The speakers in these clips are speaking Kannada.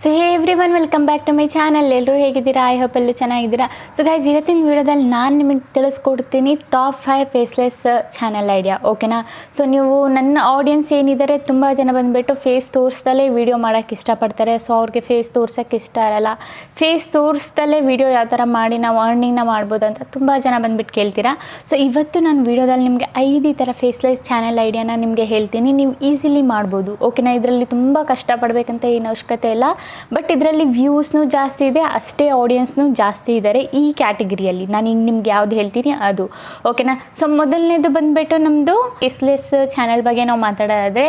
So hey everyone welcome back to my channel. ಎಲ್ಲರೂ ಹೇಗಿದ್ದೀರಾ? ಐ ಹೋಪ್ ಎಲ್ಲರೂ ಚೆನ್ನಾಗಿದ್ದೀರಾ. ಸೊ ಗೈಸ್, ಇವತ್ತಿನ ವೀಡಿಯೋದಲ್ಲಿ ನಾನು ನಿಮಗೆ ತಿಳಿಸ್ಕೊಡ್ತೀನಿ ಟಾಪ್ 5 ಫೇಸ್ಲೆಸ್ ಚಾನಲ್ ಐಡಿಯಾ. ಓಕೆನಾ? ಸೊ ನೀವು ನನ್ನ ಆಡಿಯನ್ಸ್ ಏನಿದ್ದಾರೆ ತುಂಬ ಜನ ಬಂದುಬಿಟ್ಟು ಫೇಸ್ ತೋರಿಸ್ದಲ್ಲೇ ವೀಡಿಯೋ ಮಾಡೋಕ್ಕೆ ಇಷ್ಟಪಡ್ತಾರೆ. ಸೊ ಅವ್ರಿಗೆ ಫೇಸ್ ತೋರ್ಸೋಕ್ಕೆ ಇಷ್ಟ ಇರಲ್ಲ. ಫೇಸ್ ತೋರಿಸ್ದಲ್ಲೇ ವೀಡಿಯೋ ಯಾವ ಥರ ಮಾಡಿ ನಾವು ಅರ್ನಿಂಗ್ನ ಮಾಡ್ಬೋದು ಅಂತ ತುಂಬ ಜನ ಬಂದುಬಿಟ್ಟು ಕೇಳ್ತೀರಾ. ಸೊ ಇವತ್ತು ನಾನು ವೀಡಿಯೋದಲ್ಲಿ ನಿಮಗೆ 5 ಈ ಥರ ಫೇಸ್ಲೆಸ್ ಚಾನಲ್ ಐಡಿಯಾನ ನಿಮಗೆ ಹೇಳ್ತೀನಿ. ನೀವು ಈಸಿಲಿ ಮಾಡ್ಬೋದು. ಓಕೆನಾ? ಇದರಲ್ಲಿ ತುಂಬ ಕಷ್ಟಪಡಬೇಕಂತ ಏನು ಅವಶ್ಯಕತೆ ಇಲ್ಲ. ಬಟ್ ಇದರಲ್ಲಿ ವ್ಯೂಸ್ನೂ ಜಾಸ್ತಿ ಇದೆ, ಅಷ್ಟೇ ಆಡಿಯನ್ಸ್ನೂ ಜಾಸ್ತಿ ಇದ್ದಾರೆ ಈ ಕ್ಯಾಟಗಿರಿಯಲ್ಲಿ. ನಾನು ಈಗ ನಿಮ್ಗೆ ಯಾವ್ದು ಹೇಳ್ತೀನಿ ಅದು. ಓಕೆನಾ? ಸೊ ಮೊದಲನೇದು ಬಂದುಬಿಟ್ಟು ನಮ್ಮದು ಫೇಸ್ಲೆಸ್ ಚಾನಲ್ ಬಗ್ಗೆ ನಾವು ಮಾತಾಡೋದಾದರೆ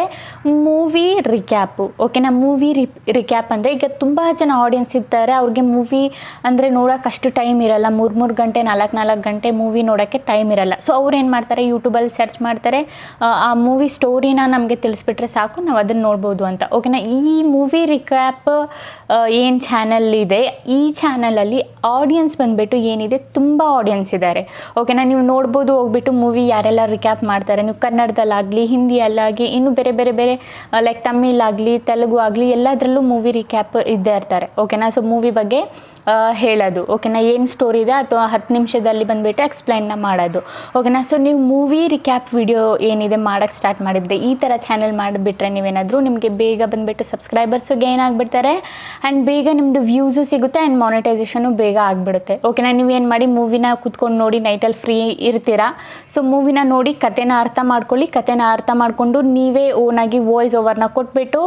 ಮೂವಿ ರಿಕ್ಯಾಪು. ಓಕೆನಾ? ಮೂವಿ ರಿಕ್ಯಾಪ್ ಅಂದರೆ ಈಗ ತುಂಬ ಜನ ಆಡಿಯನ್ಸ್ ಇರ್ತಾರೆ, ಅವ್ರಿಗೆ ಮೂವಿ ಅಂದರೆ ನೋಡೋಕೆ ಅಷ್ಟು ಟೈಮ್ ಇರಲ್ಲ. 3 ಗಂಟೆ 4 ಗಂಟೆ ಮೂವಿ ನೋಡೋಕ್ಕೆ ಟೈಮ್ ಇರಲ್ಲ. ಸೊ ಅವ್ರು ಏನು ಮಾಡ್ತಾರೆ, ಯೂಟ್ಯೂಬಲ್ಲಿ ಸರ್ಚ್ ಮಾಡ್ತಾರೆ, ಆ ಮೂವಿ ಸ್ಟೋರಿನ ನಮಗೆ ತಿಳಿಸ್ಬಿಟ್ರೆ ಸಾಕು, ನಾವು ಅದನ್ನು ನೋಡ್ಬೋದು ಅಂತ. ಓಕೆನಾ? ಈ ಮೂವಿ ರಿಕ್ಯಾಪ್ ಏನು ಚಾನಲ್ ಇದೆ, ಈ ಚಾನಲಲ್ಲಿ ಆಡಿಯನ್ಸ್ ಬಂದುಬಿಟ್ಟು ಏನಿದೆ ತುಂಬ ಆಡಿಯನ್ಸ್ ಇದ್ದಾರೆ. ಓಕೆನಾ? ನೀವು ನೋಡ್ಬೋದು ಹೋಗ್ಬಿಟ್ಟು ಮೂವಿ ಯಾರೆಲ್ಲ ರಿಕ್ಯಾಪ್ ಮಾಡ್ತಾರೆ. ನೀವು ಕನ್ನಡದಲ್ಲಾಗಲಿ, ಹಿಂದಿಯಲ್ಲಾಗಲಿ, ಇನ್ನು ಬೇರೆ ಲೈಕ್ ತಮಿಳ್ ಆಗಲಿ, ತೆಲುಗು ಆಗಲಿ, ಎಲ್ಲದರಲ್ಲೂ ಮೂವಿ ರಿಕ್ಯಾಪ್ ಇದ್ದೇ ಇರ್ತಾರೆ. ಓಕೆನಾ? ಸೊ ಮೂವಿ ಬಗ್ಗೆ ಹೇಳೋದು. ಓಕೆನಾ? ಏನು ಸ್ಟೋರಿ ಇದೆ ಅಥವಾ 10 ನಿಮಿಷದಲ್ಲಿ ಬಂದುಬಿಟ್ಟು ಎಕ್ಸ್ಪ್ಲೈನ್ನ ಮಾಡೋದು. ಓಕೆನಾ? ಸೊ ನೀವು ಮೂವಿ ರಿಕ್ಯಾಪ್ ವಿಡಿಯೋ ಏನಿದೆ ಮಾಡೋಕ್ಕೆ ಸ್ಟಾರ್ಟ್ ಮಾಡಿದರೆ, ಈ ಥರ ಚಾನಲ್ ಮಾಡಿಬಿಟ್ರೆ ನೀವೇನಾದರೂ ನಿಮಗೆ ಬೇಗ ಬಂದುಬಿಟ್ಟು ಸಬ್ಸ್ಕ್ರೈಬರ್ಸು ಗೇನ್ ಆಗಿಬಿಡ್ತಾರೆ ಆ್ಯಂಡ್ ಬೇಗ ನಿಮ್ಮದು ವ್ಯೂಸು ಸಿಗುತ್ತೆ ಆ್ಯಂಡ್ ಮಾನಿಟೈಸೇಷನು ಬೇಗ ಆಗಿಬಿಡುತ್ತೆ. ಓಕೆನಾ? ನೀವೇನು ಮಾಡಿ, ಮೂವಿನ ಕೂತ್ಕೊಂಡು ನೋಡಿ, ನೈಟಲ್ಲಿ ಫ್ರೀ ಇರ್ತೀರಾ. ಸೊ ಮೂವಿನ ನೋಡಿ ಕತೆನ ಅರ್ಥ ಮಾಡ್ಕೊಳ್ಳಿ. ಕತೆನ ಅರ್ಥ ಮಾಡಿಕೊಂಡು ನೀವೇ ಓನಾಗಿ ವಾಯ್ಸ್ ಓವರ್ನ ಕೊಟ್ಬಿಟ್ಟು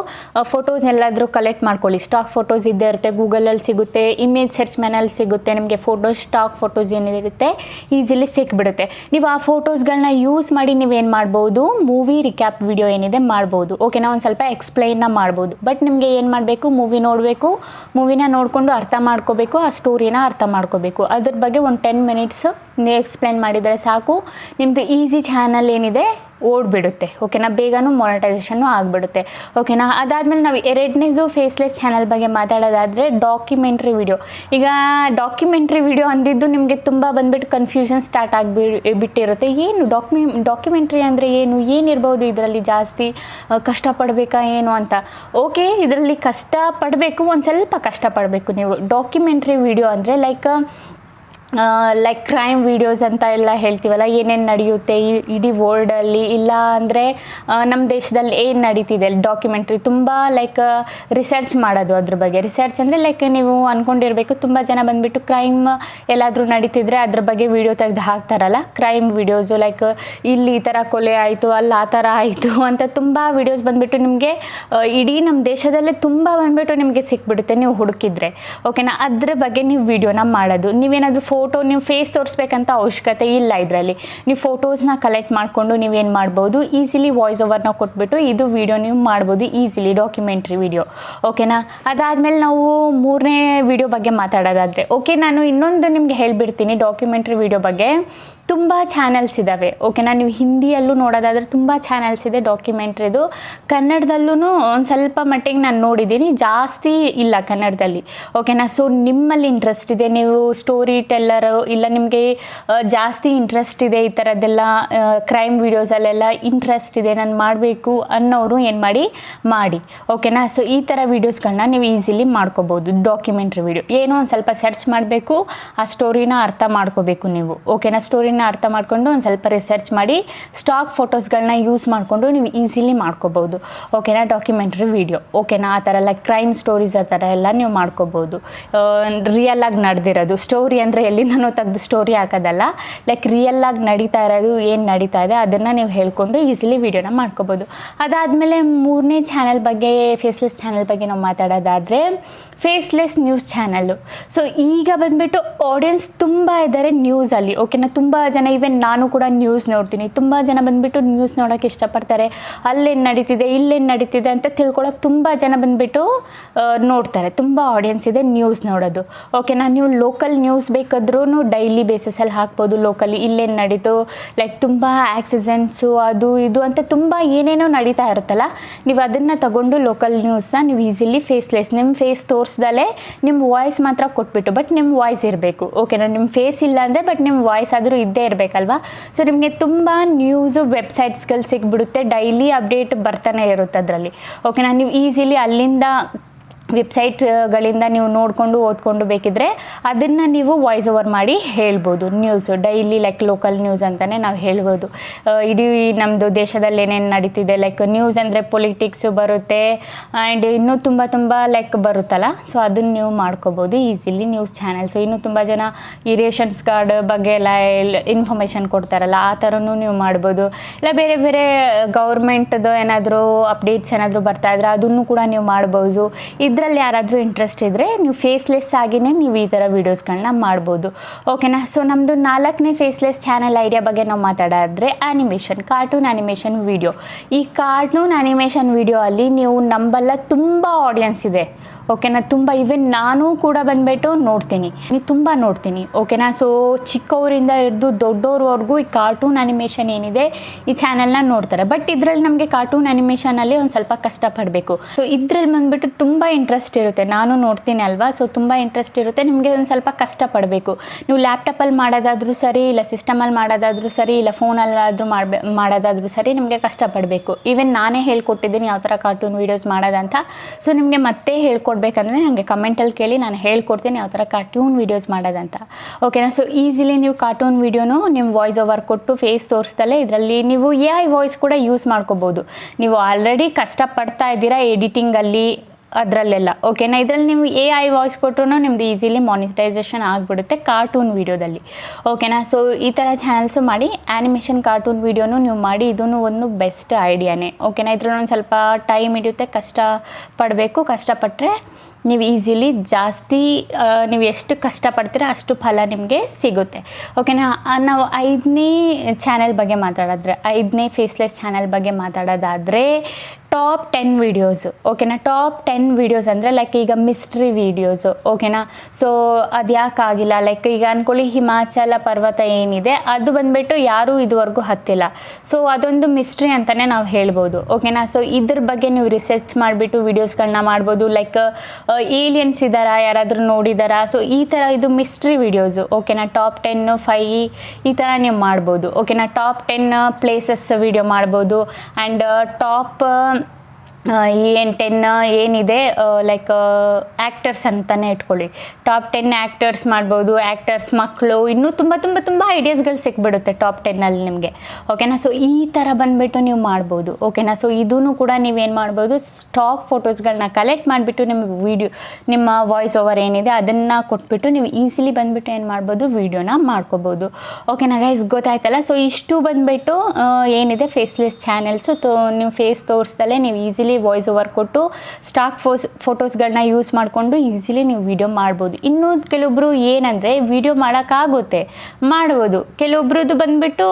ಫೋಟೋಸ್ ಎಲ್ಲಾದರೂ ಕಲೆಕ್ಟ್ ಮಾಡ್ಕೊಳ್ಳಿ. ಸ್ಟಾಕ್ ಫೋಟೋಸ್ ಇದ್ದೇ ಇರುತ್ತೆ, ಗೂಗಲಲ್ಲಿ ಸಿಗುತ್ತೆ, ಇಮೇಜ್ ಸರ್ಚ್ ಮ್ಯಾನಲ್ಲಿ ಸಿಗುತ್ತೆ. ನಿಮಗೆ ಸ್ಟಾಕ್ ಫೋಟೋಸ್ ಏನಿರುತ್ತೆ ಈಸಿಲಿ ಸಿಕ್ಬಿಡುತ್ತೆ. ನೀವು ಆ ಫೋಟೋಸ್ಗಳನ್ನ ಯೂಸ್ ಮಾಡಿ ನೀವೇನು ಮಾಡ್ಬೋದು, ಮೂವಿ ರಿಕ್ಯಾಪ್ ವಿಡಿಯೋ ಏನಿದೆ ಮಾಡ್ಬೋದು. ಓಕೆನಾ? ಒಂದು ಸ್ವಲ್ಪ ಎಕ್ಸ್ಪ್ಲೈನ್ನ ಮಾಡ್ಬೋದು. ಬಟ್ ನಿಮಗೆ ಏನು ಮಾಡಬೇಕು, ಮೂವಿ ನೋಡಬೇಕು, ಮೂವಿನ ನೋಡಿಕೊಂಡು ಅರ್ಥ ಮಾಡ್ಕೋಬೇಕು, ಆ ಸ್ಟೋರಿನ ಅರ್ಥ ಮಾಡ್ಕೋಬೇಕು. ಅದ್ರ ಬಗ್ಗೆ ಒಂದು 10 ಮಿನಿಟ್ಸ್ ಎಕ್ಸ್ಪ್ಲೈನ್ ಮಾಡಿದರೆ ಸಾಕು, ನಿಮ್ಮದು ಈಸಿ ಚಾನಲ್ ಏನಿದೆ ಓಡ್ಬಿಡುತ್ತೆ. ಓಕೆನಾ? ಬೇಗನೂ ಮಾನಿಟೈಸೇಷನ್ನು ಆಗಿಬಿಡುತ್ತೆ. ಓಕೆನಾ? ಅದಾದಮೇಲೆ ನಾವು ಎರಡನೇದು ಫೇಸ್ಲೆಸ್ ಚಾನಲ್ ಬಗ್ಗೆ ಮಾತಾಡೋದಾದರೆ ಡಾಕ್ಯುಮೆಂಟ್ರಿ ವಿಡಿಯೋ. ಈಗ ಡಾಕ್ಯುಮೆಂಟ್ರಿ ವಿಡಿಯೋ ಅಂದಿದ್ದು ನಿಮಗೆ ತುಂಬ ಬಂದುಬಿಟ್ಟು ಕನ್ಫ್ಯೂಷನ್ ಸ್ಟಾರ್ಟ್ ಬಿಟ್ಟಿರುತ್ತೆ. ಏನು ಡಾಕ್ಯುಮೆಂಟ್ರಿ ಅಂದರೆ ಏನಿರ್ಬೋದು, ಇದರಲ್ಲಿ ಜಾಸ್ತಿ ಕಷ್ಟಪಡಬೇಕಾ ಏನು ಅಂತ. ಓಕೆ, ಇದರಲ್ಲಿ ಕಷ್ಟಪಡಬೇಕು, ಒಂದು ಸ್ವಲ್ಪ ಕಷ್ಟಪಡಬೇಕು. ನೀವು ಡಾಕ್ಯುಮೆಂಟ್ರಿ ವಿಡಿಯೋ ಅಂದರೆ ಲೈಕ್ ಕ್ರೈಮ್ ವೀಡಿಯೋಸ್ ಅಂತ ಎಲ್ಲ ಹೇಳ್ತೀವಲ್ಲ, ಏನೇನು ನಡೆಯುತ್ತೆ ಇಡೀ ವರ್ಲ್ಡಲ್ಲಿ, ಇಲ್ಲ ಅಂದರೆ ನಮ್ಮ ದೇಶದಲ್ಲಿ ಏನು ನಡೀತಿದೆ ಡಾಕ್ಯುಮೆಂಟ್ರಿ. ತುಂಬ ಲೈಕ್ ರಿಸರ್ಚ್ ಮಾಡೋದು ಅದ್ರ ಬಗ್ಗೆ. ರಿಸರ್ಚ್ ಅಂದರೆ ಲೈಕ್ ನೀವು ಅಂದ್ಕೊಂಡಿರಬೇಕು, ತುಂಬ ಜನ ಬಂದುಬಿಟ್ಟು ಕ್ರೈಮ್ ಎಲ್ಲಾದರೂ ನಡೀತಿದ್ರೆ ಅದ್ರ ಬಗ್ಗೆ ವೀಡಿಯೋ ತೆಗೆದು ಹಾಕ್ತಾರಲ್ಲ, ಕ್ರೈಮ್ ವೀಡಿಯೋಸು. ಲೈಕ್ ಇಲ್ಲಿ ಈ ಥರ ಕೊಲೆ ಆಯಿತು, ಅಲ್ಲಿ ಆ ಥರ ಆಯಿತು ಅಂತ ತುಂಬ ವೀಡಿಯೋಸ್ ಬಂದುಬಿಟ್ಟು ನಿಮಗೆ ಇಡೀ ನಮ್ಮ ದೇಶದಲ್ಲೇ ತುಂಬ ಬಂದುಬಿಟ್ಟು ನಿಮಗೆ ಸಿಕ್ಬಿಡುತ್ತೆ ನೀವು ಹುಡುಕಿದ್ರೆ. ಓಕೆನಾ? ಅದ್ರ ಬಗ್ಗೆ ನೀವು ವೀಡಿಯೋನ ಮಾಡೋದು. ನೀವೇನಾದರೂ ನೀವು ಫೇಸ್ ತೋರಿಸ್ಬೇಕಂತ ಅವಶ್ಯಕತೆ ಇಲ್ಲ. ಇದರಲ್ಲಿ ನೀವು ಫೋಟೋಸ್ನ ಕಲೆಕ್ಟ್ ಮಾಡಿಕೊಂಡು ನೀವೇನು ಮಾಡ್ಬೋದು, ಈಸಿಲಿ ವಾಯ್ಸ್ ಓವರ್ನ ಕೊಟ್ಬಿಟ್ಟು ಇದು ವಿಡಿಯೋ ನೀವು ಮಾಡ್ಬೋದು ಈಸಿಲಿ, ಡಾಕ್ಯುಮೆಂಟ್ರಿ ವಿಡಿಯೋ. ಓಕೆನಾ? ಅದಾದಮೇಲೆ ನಾವು 3ನೇ ವಿಡಿಯೋ ಬಗ್ಗೆ ಮಾತಾಡೋದಾದರೆ, ಓಕೆ, ನಾನು ಇನ್ನೊಂದು ನಿಮಗೆ ಹೇಳಿಬಿಡ್ತೀನಿ ಡಾಕ್ಯುಮೆಂಟ್ರಿ ವಿಡಿಯೋ ಬಗ್ಗೆ. ತುಂಬ ಚಾನಲ್ಸ್ ಇದ್ದಾವೆ. ಓಕೆನಾ? ನೀವು ಹಿಂದಿಯಲ್ಲೂ ನೋಡೋದಾದರೆ ತುಂಬ ಚಾನಲ್ಸ್ ಇದೆ ಡಾಕ್ಯುಮೆಂಟ್ರಿದು. ಕನ್ನಡದಲ್ಲೂ ಒಂದು ಸ್ವಲ್ಪ ಮಟ್ಟಿಗೆ ನಾನು ನೋಡಿದ್ದೀನಿ, ಜಾಸ್ತಿ ಇಲ್ಲ ಕನ್ನಡದಲ್ಲಿ. ಓಕೆನಾ? ಸೊ ನಿಮ್ಮಲ್ಲಿ ಇಂಟ್ರೆಸ್ಟ್ ಇದೆ, ನೀವು ಸ್ಟೋರಿ ಟೆಲ್ಲರು, ಇಲ್ಲ ನಿಮಗೆ ಜಾಸ್ತಿ ಇಂಟ್ರೆಸ್ಟ್ ಇದೆ ಈ ಥರದ್ದೆಲ್ಲ ಕ್ರೈಮ್ ವೀಡಿಯೋಸಲ್ಲೆಲ್ಲ ಇಂಟ್ರೆಸ್ಟ್ ಇದೆ, ನಾನು ಮಾಡಬೇಕು ಅನ್ನೋರು ಏನು ಮಾಡಿ. ಓಕೆನಾ? ಸೊ ಈ ಥರ ವೀಡಿಯೋಸ್ಗಳನ್ನ ನೀವು ಈಸಿಲಿ ಮಾಡ್ಕೋಬೋದು. ಡಾಕ್ಯುಮೆಂಟ್ರಿ ವಿಡಿಯೋ ಏನೋ ಒಂದು ಸ್ವಲ್ಪ ಸರ್ಚ್ ಮಾಡಬೇಕು, ಆ ಸ್ಟೋರಿನ ಅರ್ಥ ಮಾಡ್ಕೋಬೇಕು ನೀವು. ಓಕೆನಾ? ಸ್ಟೋರಿನ ಅರ್ಥ ಮಾಡಿಕೊಂಡು ಒಂದು ಸ್ವಲ್ಪ ರಿಸರ್ಚ್ ಮಾಡಿ ಸ್ಟಾಕ್ ಫೋಟೋಸ್ಗಳನ್ನ ಯೂಸ್ ಮಾಡಿಕೊಂಡು ನೀವು ಈಸಿಲಿ ಮಾಡ್ಕೋಬೋದು. ಓಕೆನಾ? Documentary video. ಓಕೆನಾ? ಆ ಥರ ಲೈಕ್ ಕ್ರೈಮ್ ಸ್ಟೋರೀಸ್ ಆ ಥರ ಎಲ್ಲ ನೀವು ಮಾಡ್ಕೋಬೋದು. ರಿಯಲಾಗಿ ನಡೆದಿರೋದು ಸ್ಟೋರಿ ಅಂದರೆ ಎಲ್ಲಿಂದನೂ ತೆಗೆದು ಸ್ಟೋರಿ ಹಾಕೋದಲ್ಲ, ಲೈಕ್ ರಿಯಲ್ಲಾಗಿ ನಡೀತಾ ಇರೋದು ಏನು ನಡೀತಾ ಇದೆ ಅದನ್ನು ನೀವು ಹೇಳ್ಕೊಂಡು ಈಸಿಲಿ ವಿಡಿಯೋನ ಮಾಡ್ಕೋಬೋದು. ಅದಾದಮೇಲೆ 3ನೇ ಚಾನಲ್ ಬಗ್ಗೆ, ಫೇಸ್ಲೆಸ್ ಚಾನಲ್ ಬಗ್ಗೆ ನಾವು ಮಾತಾಡೋದಾದರೆ ಫೇಸ್ಲೆಸ್ ನ್ಯೂಸ್ ಚಾನಲ್ಲು. ಸೊ ಈಗ ಬಂದುಬಿಟ್ಟು ಆಡಿಯನ್ಸ್ ತುಂಬ ಇದ್ದಾರೆ ನ್ಯೂಸಲ್ಲಿ. ಓಕೆನಾ? ತುಂಬ ಜನ, ಈವನ್ ನಾನು ಕೂಡ ನ್ಯೂಸ್ ನೋಡ್ತೀನಿ. ತುಂಬ ಜನ ಬಂದುಬಿಟ್ಟು ನ್ಯೂಸ್ ನೋಡೋಕ್ಕೆ ಇಷ್ಟಪಡ್ತಾರೆ. ಅಲ್ಲೇನು ನಡೀತಿದೆ, ಇಲ್ಲೇನು ನಡೀತಿದೆ ಅಂತ ತಿಳ್ಕೊಳ್ಳೋಕೆ ತುಂಬ ಜನ ಬಂದುಬಿಟ್ಟು ನೋಡ್ತಾರೆ. ತುಂಬ ಆಡಿಯನ್ಸ್ ಇದೆ ನ್ಯೂಸ್ ನೋಡೋದು. ಓಕೆನಾ? ನೀವು ಲೋಕಲ್ ನ್ಯೂಸ್ ಬೇಕಾದ್ರೂ ಡೈಲಿ ಬೇಸಿಸಲ್ಲಿ ಹಾಕ್ಬೋದು. ಲೋಕಲಿ ಇಲ್ಲೇನು ನಡೀತು, ಲೈಕ್ ತುಂಬ ಆಕ್ಸಿಡೆಂಟ್ಸು ಅದು ಇದು ಅಂತ ತುಂಬ ಏನೇನೋ ನಡೀತಾ ಇರುತ್ತಲ್ಲ, ನೀವು ಅದನ್ನು ತಗೊಂಡು ಲೋಕಲ್ ನ್ಯೂಸ್ನ ನೀವು ಈಸಿಲಿ ಫೇಸ್ಲೆಸ್, ನಿಮ್ಮ ಫೇಸ್ ತೋರಿಸ್ದಲೇ ನಿಮ್ಮ ವಾಯ್ಸ್ ಮಾತ್ರ ಕೊಟ್ಬಿಟ್ಟು, ಬಟ್ ನಿಮ್ಮ ವಾಯ್ಸ್ ಇರಬೇಕು. ಓಕೆನಾ? ನಿಮ್ಮ ಫೇಸ್ ಇಲ್ಲ ಅಂದರೆ ಬಟ್ ನಿಮ್ಮ ವಾಯ್ಸ್ ಆದರೂ ಇದ್ದೇ ಇರಬೇಕಲ್ವಾ. ಸೊ ನಿಮಗೆ ತುಂಬ ನ್ಯೂಸು ವೆಬ್ಸೈಟ್ಸ್ಗಳು ಸಿಗ್ಬಿಡುತ್ತೆ, ಡೈಲಿ ಅಪ್ಡೇಟ್ ಬರ್ತಾನೆ ಇರುತ್ತೆ ಅದರಲ್ಲಿ. ಓಕೆನಾ? ನೀವು ಈಸಿಲಿ ಅಲ್ಲಿಂದ ವೆಬ್ಸೈಟ್ಗಳಿಂದ ನೀವು ನೋಡಿಕೊಂಡು ಓದ್ಕೊಂಡು ಬೇಕಿದ್ರೆ ಅದನ್ನು ನೀವು ವಾಯ್ಸ್ ಓವರ್ ಮಾಡಿ ಹೇಳ್ಬೋದು. News daily like local news ಅಂತಲೇ ನಾವು ಹೇಳ್ಬೋದು. ಇಡೀ ನಮ್ಮದು ದೇಶದಲ್ಲಿ ಏನೇನು ನಡೀತಿದೆ, ಲೈಕ್ ನ್ಯೂಸ್ ಅಂದರೆ ಪೊಲಿಟಿಕ್ಸು ಬರುತ್ತೆ ಆ್ಯಂಡ್ ಇನ್ನೂ ತುಂಬ ಲೈಕ್ ಬರುತ್ತಲ್ಲ, ಸೊ ಅದನ್ನು ನೀವು ಮಾಡ್ಕೋಬೋದು ಈಸಿಲಿ ನ್ಯೂಸ್ ಚಾನೆಲ್ಸು. ಇನ್ನೂ ತುಂಬ ಜನ ಈ ರೇಷನ್ಸ್ ಕಾರ್ಡ್ ಬಗ್ಗೆ ಎಲ್ಲ ಇನ್ಫಾರ್ಮೇಷನ್ ಕೊಡ್ತಾರಲ್ಲ, ಆ ಥರನೂ ನೀವು ಮಾಡ್ಬೋದು. ಇಲ್ಲ ಬೇರೆ ಬೇರೆ ಗೌರ್ಮೆಂಟ್ದು ಏನಾದರೂ ಅಪ್ಡೇಟ್ಸ್ ಏನಾದರೂ ಬರ್ತಾಯಿದ್ರೆ ಅದನ್ನು ಕೂಡ ನೀವು ಮಾಡ್ಬೋದು. ಇದರಲ್ಲಿ ಯಾರಾದರೂ ಇಂಟ್ರೆಸ್ಟ್ ಇದ್ದರೆ ನೀವು ಫೇಸ್ಲೆಸ್ ಆಗಿಯೇ ನೀವು ಈ ಥರ ವೀಡಿಯೋಸ್ಗಳನ್ನ ಮಾಡ್ಬೋದು. ಓಕೆನಾ. ಸೊ ನಮ್ಮದು 4ನೇ ಫೇಸ್ಲೆಸ್ ಚಾನಲ್ ಐಡಿಯಾ ಬಗ್ಗೆ ನಾವು ಮಾತಾಡೋದ್ರೆ ಕಾರ್ಟೂನ್ ಆ್ಯನಿಮೇಷನ್ ವೀಡಿಯೋ. ಈ ಕಾರ್ಟೂನ್ ಆ್ಯನಿಮೇಷನ್ ವೀಡಿಯೋ ಅಲ್ಲಿ ನೀವು ನಂಬಲ್ಲ ತುಂಬ ಆಡಿಯನ್ಸ್ ಇದೆ. ಓಕೆನಾ. ತುಂಬ ಈವನ್ ನಾನು ಕೂಡ ಬಂದುಬಿಟ್ಟು ನೋಡ್ತೀನಿ, ತುಂಬ ನೋಡ್ತೀನಿ. ಓಕೆನಾ. ಸೊ ಚಿಕ್ಕವರಿಂದ ಹಿಡಿದು ದೊಡ್ಡವ್ರವರೆಗೂ ಈ ಕಾರ್ಟೂನ್ ಆ್ಯನಿಮೇಷನ್ ಏನಿದೆ ಈ ಚಾನಲ್ನ ನೋಡ್ತಾರೆ. ಬಟ್ ಇದರಲ್ಲಿ ನಮಗೆ ಕಾರ್ಟೂನ್ ಆ್ಯನಿಮೇಷನಲ್ಲಿ ಒಂದು ಸ್ವಲ್ಪ ಕಷ್ಟಪಡಬೇಕು. ಸೊ ಇದರಲ್ಲಿ ಬಂದುಬಿಟ್ಟು ತುಂಬ ಇಂಟ್ರೆಸ್ಟ್ ಇರುತ್ತೆ. ನಾನು ನೋಡ್ತೀನಿ ಅಲ್ವಾ, ಸೊ ತುಂಬ ಇಂಟ್ರೆಸ್ಟ್ ಇರುತ್ತೆ. ನಿಮಗೆ ಒಂದು ಸ್ವಲ್ಪ ಕಷ್ಟಪಡಬೇಕು. ನೀವು ಲ್ಯಾಪ್ಟಾಪಲ್ಲಿ ಮಾಡೋದಾದ್ರೂ ಸರಿ, ಇಲ್ಲ ಸಿಸ್ಟಮಲ್ಲಿ ಮಾಡೋದಾದ್ರೂ ಸರಿ, ಇಲ್ಲ ಫೋನಲ್ಲಾದರೂ ಮಾಡೋದಾದ್ರೂ ಸರಿ, ನಿಮಗೆ ಕಷ್ಟಪಡಬೇಕು. ಈವನ್ ನಾನೇ ಹೇಳ್ಕೊಟ್ಟಿದ್ದೀನಿ ಯಾವ ಥರ ಕಾರ್ಟೂನ್ ವೀಡಿಯೋಸ್ ಮಾಡೋದಂತ. ಸೊ ನಿಮಗೆ ಮತ್ತೆ ಹೇಳ್ಕೊಡ್ಬೇಕಂದ್ರೆ ನನಗೆ ಕಮೆಂಟಲ್ಲಿ ಕೇಳಿ, ನಾನು ಹೇಳ್ಕೊಡ್ತೀನಿ ಯಾವ ಥರ ಕಾರ್ಟೂನ್ ವೀಡಿಯೋಸ್ ಮಾಡೋದಂತ. ಓಕೆನಾ. ಸೊ ಈಸಿಲಿ ನೀವು ಕಾರ್ಟೂನ್ ವೀಡಿಯೋನು ನಿಮ್ಮ ವಾಯ್ಸ್ ಓವರ್ ಕೊಟ್ಟು ಫೇಸ್ ತೋರಿಸ್ದಲ್ಲೇ ಇದರಲ್ಲಿ ನೀವು AI ವಾಯ್ಸ್ ಕೂಡ ಯೂಸ್ ಮಾಡ್ಕೋಬೋದು. ನೀವು ಆಲ್ರೆಡಿ ಕಷ್ಟಪಡ್ತಾ ಇದ್ದೀರಾ ಎಡಿಟಿಂಗಲ್ಲಿ ಅದರಲ್ಲೆಲ್ಲ. ಓಕೆನಾ. ಇದರಲ್ಲಿ ನೀವು AI ವಾಯ್ಸ್ ಕೊಟ್ಟರು ನಿಮ್ದು ಈಸಿಲಿ ಮಾನಿಟೈಸೇಷನ್ ಆಗಿಬಿಡುತ್ತೆ ಕಾರ್ಟೂನ್ ವೀಡಿಯೋದಲ್ಲಿ. ಓಕೆನಾ. ಸೊ ಈ ಥರ ಚಾನಲ್ಸು ಮಾಡಿ ಆ್ಯನಿಮೇಷನ್ ಕಾರ್ಟೂನ್ ವೀಡಿಯೋನು ನೀವು ಮಾಡಿ, ಇದೂ ಒಂದು ಬೆಸ್ಟ್ ಐಡಿಯಾನೇ. ಓಕೆನಾ. ಇದರಲ್ಲಿ ಒಂದು ಸ್ವಲ್ಪ ಟೈಮ್ ಹಿಡಿಯುತ್ತೆ, ಕಷ್ಟಪಡಬೇಕು. ಕಷ್ಟಪಟ್ಟರೆ ನೀವು ಈಸಿಲಿ ಜಾಸ್ತಿ ನೀವು ಎಷ್ಟು ಕಷ್ಟಪಡ್ತೀರಾ ಅಷ್ಟು ಫಲ ನಿಮಗೆ ಸಿಗುತ್ತೆ. ಓಕೆನಾ. ನಾವು 5ನೇ ಚಾನೆಲ್ ಬಗ್ಗೆ ಮಾತಾಡಿದ್ರೆ, 5ನೇ ಫೇಸ್ಲೆಸ್ ಚಾನೆಲ್ ಬಗ್ಗೆ ಮಾತಾಡೋದಾದರೆ ಟಾಪ್ 10 ವೀಡಿಯೋಸು. ಓಕೆನಾ. ಟಾಪ್ 10 ವೀಡಿಯೋಸ್ ಅಂದರೆ ಲೈಕ್ ಈಗ ಮಿಸ್ಟ್ರಿ ವೀಡಿಯೋಸು. ಓಕೆನಾ. ಸೊ ಅದು ಯಾಕಾಗಿಲ್ಲ, ಲೈಕ್ ಈಗ ಅಂದ್ಕೊಳ್ಳಿ ಹಿಮಾಚಲ ಪರ್ವತ ಏನಿದೆ ಅದು ಬಂದುಬಿಟ್ಟು ಯಾರೂ ಇದುವರೆಗೂ ಹತ್ತಿಲ್ಲ. ಸೊ ಅದೊಂದು ಮಿಸ್ಟ್ರಿ ಅಂತಲೇ ನಾವು ಹೇಳ್ಬೋದು. ಓಕೆನಾ. ಸೊ ಇದ್ರ ಬಗ್ಗೆ ನೀವು ರಿಸರ್ಚ್ ಮಾಡಿಬಿಟ್ಟು ವೀಡಿಯೋಸ್ಗಳನ್ನ ಮಾಡ್ಬೋದು. ಲೈಕ್ ಏಲಿಯನ್ಸ್ ಇದ್ದಾರಾ, ಯಾರಾದರೂ ನೋಡಿದಾರಾ, ಸೊ ಈ ಥರ ಇದು ಮಿಸ್ಟ್ರಿ ವೀಡಿಯೋಸು. ಓಕೆನಾ. ಟಾಪ್ 10, 5 ಈ ಥರ ನೀವು ಮಾಡ್ಬೋದು. ಓಕೆನಾ. ಟಾಪ್ 10 ಪ್ಲೇಸಸ್ ವೀಡಿಯೋ ಮಾಡ್ಬೋದು. ಆ್ಯಂಡ್ ಟಾಪ್ 10 ಏನಿದೆ ಲೈಕ್ ಆ್ಯಕ್ಟರ್ಸ್ ಅಂತಲೇ ಇಟ್ಕೊಳ್ಳಿ. ಟಾಪ್ 10 ಆ್ಯಕ್ಟರ್ಸ್ ಮಾಡ್ಬೋದು. ಆ್ಯಕ್ಟರ್ಸ್ ಮಕ್ಕಳು, ಇನ್ನೂ ತುಂಬ ಐಡಿಯಾಸ್ಗಳು ಸಿಕ್ಬಿಡುತ್ತೆ ಟಾಪ್ 10ಅಲ್ಲಿ ನಿಮಗೆ. ಓಕೆನಾ. ಸೊ ಈ ಥರ ಬಂದುಬಿಟ್ಟು ನೀವು ಮಾಡ್ಬೋದು. ಓಕೆನಾ. ಸೊ ಇದೂ ಕೂಡ ನೀವೇನು ಮಾಡ್ಬೋದು, ಸ್ಟಾಕ್ ಫೋಟೋಸ್ಗಳನ್ನ ಕಲೆಕ್ಟ್ ಮಾಡಿಬಿಟ್ಟು ನಿಮ್ಮ ವಾಯ್ಸ್ ಓವರ್ ಏನಿದೆ ಅದನ್ನು ಕೊಟ್ಬಿಟ್ಟು ನೀವು ಈಸಿಲಿ ಬಂದುಬಿಟ್ಟು ಏನು ಮಾಡ್ಬೋದು, ವೀಡಿಯೋನ ಮಾಡ್ಕೋಬೋದು. ಓಕೆನಾ ಗೈಸ್, ಗೊತ್ತಾಯ್ತಲ್ಲ. ಸೊ ಇಷ್ಟು ಬಂದುಬಿಟ್ಟು ಏನಿದೆ ಫೇಸ್ಲೆಸ್ ಚಾನೆಲ್ಸು. ನೀವು ಫೇಸ್ ತೋರಿಸ್ದಲ್ಲೇ ನೀವು ಈಸಿಲಿ ವಾಯ್ಸ್ ಓವರ್ ಕೊಟ್ಟು ಸ್ಟಾಕ್ ಫೋಟೋಸ್ಗಳನ್ನ ಯೂಸ್ ಮಾಡಿಕೊಂಡು ಈಸಿಲಿ ನೀವು ವಿಡಿಯೋ ಮಾಡ್ಬೋದು. ಇನ್ನು ಕೆಲವೊಬ್ಬರು ಏನಂದರೆ ವಿಡಿಯೋ ಮಾಡೋಕ್ಕಾಗುತ್ತೆ, ಮಾಡ್ಬೋದು. ಕೆಲವೊಬ್ರದ್ದು ಬಂದುಬಿಟ್ಟು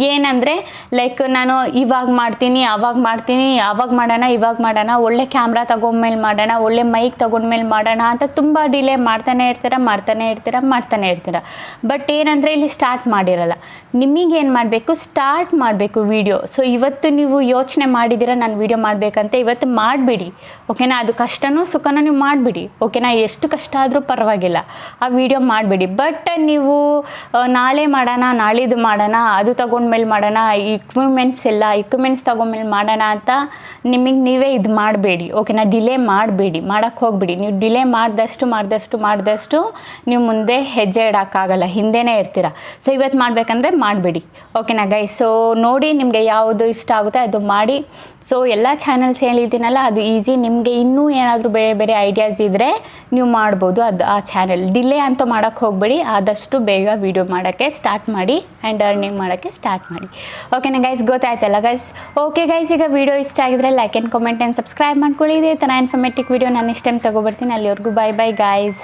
ಏನಂದರೆ ಲೈಕ್ ನಾನು ಇವಾಗ ಮಾಡ್ತೀನಿ, ಅವಾಗ ಮಾಡ್ತೀನಿ, ಅವಾಗ ಮಾಡೋಣ, ಇವಾಗ ಮಾಡೋಣ, ಒಳ್ಳೆ ಕ್ಯಾಮ್ರಾ ತಗೊಂಡ್ಮೇಲೆ ಮಾಡೋಣ, ಒಳ್ಳೆ ಮೈಕ್ ತೊಗೊಂಡ್ಮೇಲೆ ಮಾಡೋಣ ಅಂತ ತುಂಬ ಡಿಲೇ ಮಾಡ್ತಾನೆ ಇರ್ತೀರ. ಬಟ್ ಏನಂದರೆ ಇಲ್ಲಿ ಸ್ಟಾರ್ಟ್ ಮಾಡಿರಲ್ಲ. ನಿಮಗೇನು ಮಾಡಬೇಕು, ಸ್ಟಾರ್ಟ್ ಮಾಡಬೇಕು ವಿಡಿಯೋ. ಸೊ ಇವತ್ತು ನೀವು ಯೋಚನೆ ಮಾಡಿದ್ದೀರಾ ನಾನು ವಿಡಿಯೋ ಮಾಡಬೇಕಂತ, ಇವತ್ತು ಮಾಡಿಬಿಡಿ. ಓಕೆನಾ. ಅದು ಕಷ್ಟನೋ ಸುಖನೋ ನೀವು ಮಾಡಿಬಿಡಿ. ಓಕೆನಾ. ಎಷ್ಟು ಕಷ್ಟ ಆದರೂ ಪರವಾಗಿಲ್ಲ, ಆ ವಿಡಿಯೋ ಮಾಡಿಬಿಡಿ. ಬಟ್ ನೀವು ನಾಳೆ ಮಾಡೋಣ, ನಾಳಿದ್ದು ಮಾಡೋಣ, ಅದು ತಗೊಂಡ್ಮೇಲೆ ಮಾಡೋಣ, ಇಕ್ವಿಪ್ಮೆಂಟ್ಸ್ ತಗೊಂಡ್ಮೇಲೆ ಮಾಡೋಣ ಅಂತ ನಿಮಗೆ ನೀವೇ ಇದು ಮಾಡಬೇಡಿ. ಓಕೆನಾ. ಡಿಲೇ ಮಾಡಬೇಡಿ, ಮಾಡೋಕ್ಕೆ ಹೋಗ್ಬಿಡಿ. ನೀವು ಡಿಲೇ ಮಾಡಿದಷ್ಟು ನೀವು ಮುಂದೆ ಹೆಜ್ಜೆ ಇಡೋಕ್ಕಾಗಲ್ಲ, ಹಿಂದೆನೇ ಇರ್ತೀರ. ಸೊ ಇವತ್ತು ಮಾಡಬೇಕಂದ್ರೆ ಮಾಡಿಬಿಡಿ. ಓಕೆನಾ ಗೈಸ್. ಸೊ ನೋಡಿ ನಿಮಗೆ ಯಾವುದು ಇಷ್ಟ ಆಗುತ್ತೆ ಅದು ಮಾಡಿ. ಸೊ ಎಲ್ಲ ಚಾನಲ್ಸ್ ಹೇಳಿದ್ದೀನಲ್ಲ ಅದು ಈಸಿ. ನಿಮಗೆ ಇನ್ನೂ ಏನಾದರೂ ಬೇರೆ ಐಡಿಯಾಸ್ ಇದ್ದರೆ ನೀವು ಮಾಡ್ಬೋದು. ಅದು ಆ ಚಾನೆಲ್ ಡಿಲೇ ಅಂತೂ ಮಾಡೋಕ್ಕೆ ಹೋಗಬೇಡಿ. ಆದಷ್ಟು ಬೇಗ ವೀಡಿಯೋ ಮಾಡೋಕ್ಕೆ ಸ್ಟಾರ್ಟ್ ಮಾಡಿ ಆ್ಯಂಡ್ ಅರ್ನಿಂಗ್ ಮಾಡೋಕ್ಕೆ ಸ್ಟಾರ್ಟ್ ಮಾಡಿ. ಓಕೆನಾ ಗೈಸ್, ಗೊತ್ತಾಯ್ತಲ್ಲ ಗೈಸ್. ಓಕೆ ಗೈಸ್, ಈಗ ವೀಡಿಯೋ ಇಷ್ಟ ಆಗಿದ್ರೆ like and comment and subscribe ಮಾಡ್ಕೊಳ್ಳಿ. ಇದೇ ಥರ ಇನ್ಫಾರ್ಮೇಟಿವ್ ವೀಡಿಯೋ ನಾನು ನೆಕ್ಸ್ಟ್ ಟೈಮ್ ತೊಗೊಬರ್ತೀನಿ. ಅಲ್ಲಿವರೆಗೂ ಬೈ ಗೈಸ್.